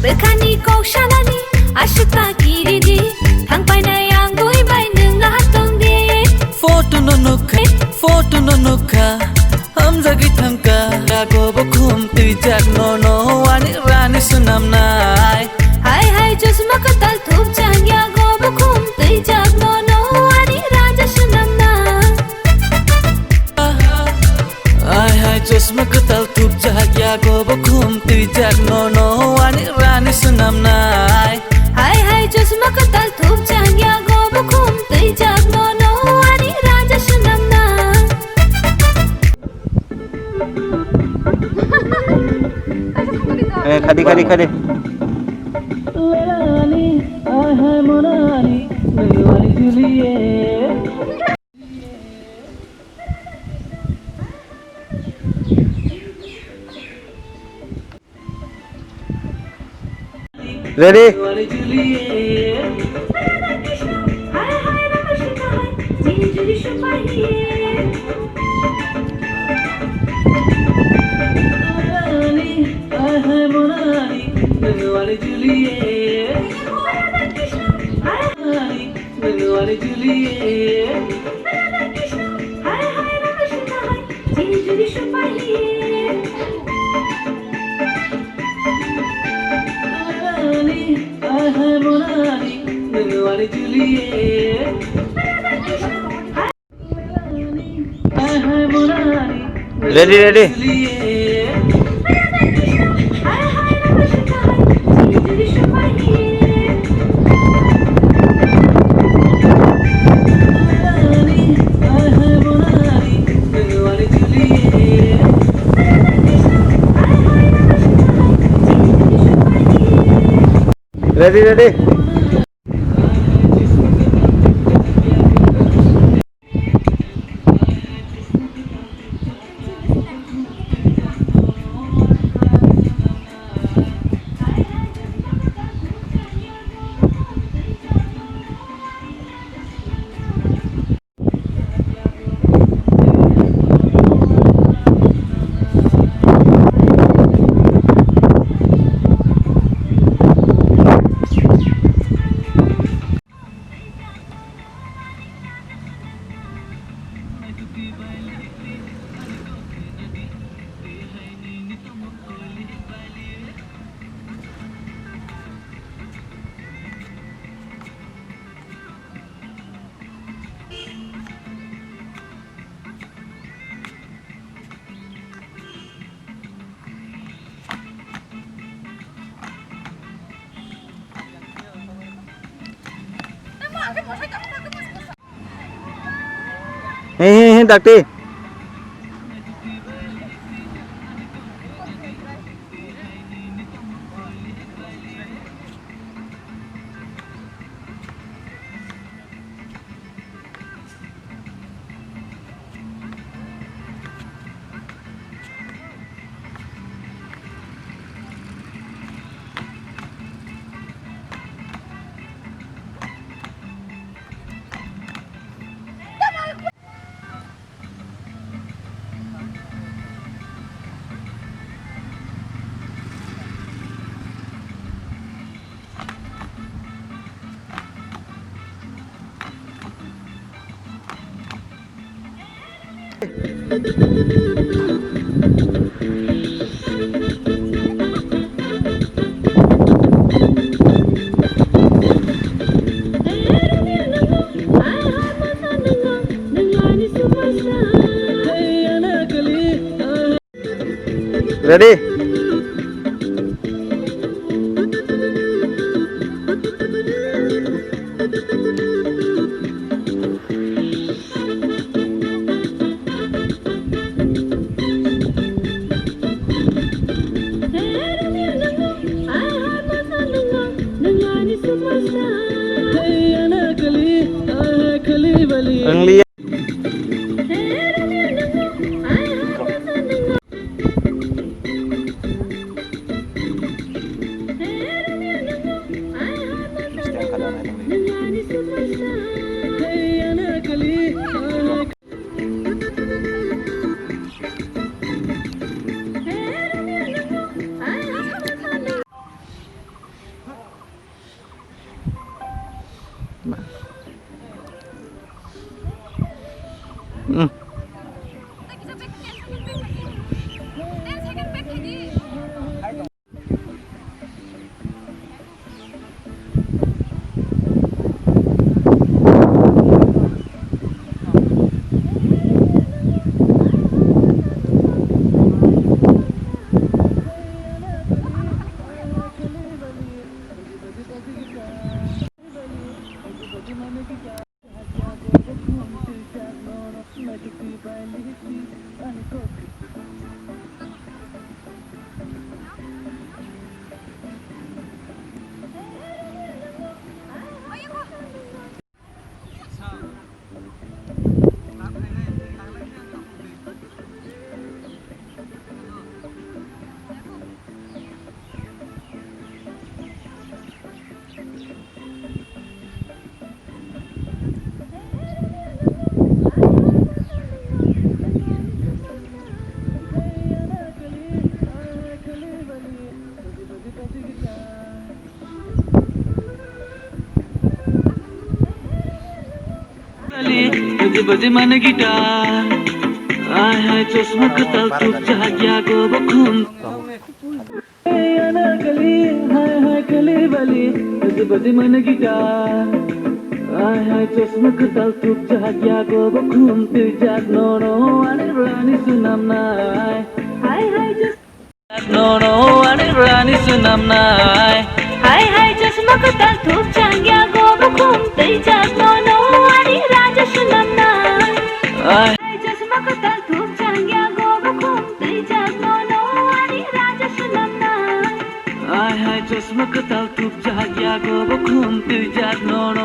Berkani kau shalani ashta kiridi thangpai na yang doi bai nung la tong di Photo no nukha ham jagi thangka ya go bokhum tui jak no ani rani sunam nai hai hai chusma ka tal thup chang ya go bukhum tui jak no ani raja sunam na hai chosma katal thup jak ya go bokhum tui jak no ani rani sunam nai hai hai chusma ka tal thup chang ya go bukhum tui jak no ani raja sunam na khadi ready ready ready đặt đi ready Ang liya 응. बजे बजे मन guitar आय हाय चष्मा कताल तुझ्या या गो बखून अनारकली हाय हाय कलेवाली बजे बजे मन guitar आय हाय चष्मा कताल तुझ्या या गो बखून तुझ्यात नोनो आणि राणी सुनामनाय हाय हाय नोनो आणि राणी सुनामनाय हाय हाय चष्मा कताल खूप चांगल्या गोब घुमतय जात नो आणि राजा सुनमना आय हाय चष्मा कताल खूप चांगल्या गोब घुमतय जात नो आणि राजा सुनमना आय हाय चष्मा कताल तुझ्या या गो बखून तुझ्यात नोनो